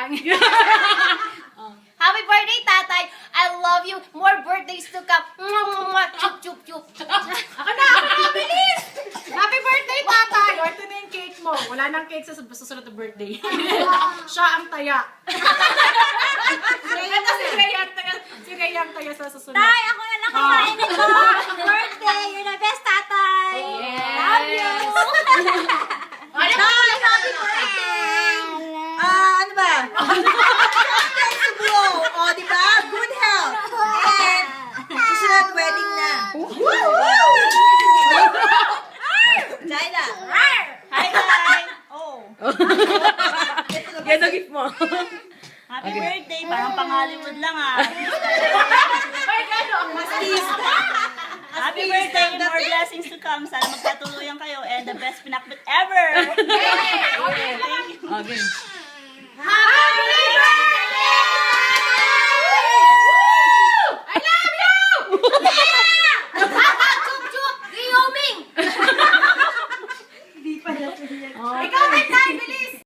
lang. Happy birthday, tatay! I love you! More birthdays to come! Mwah, mwah, mwah. Chup, chup, chup! Ako na! Bilis! Happy birthday, tatay! O, ito na yung cake mo. Wala nang cake sa susunod na birthday. Siya ang taya. Si Rhea ang taya sa susunod. Tay, ako na lang kakainin ko. Birthday! You're the best, tatay! Love you! Tay, happy birthday! Ano ba? Birthday to blow. O, di ba? Good health. And susunod wedding na. Jaila. Hi, Tay! Oh, Yan ang gift mo. happy birthday! Parang pang-Hollywood lang ah. Happy birthday! More blessings to come. Sana magkatuluyan kayo and the best pinakbit ever! Thank you. Okay. Happy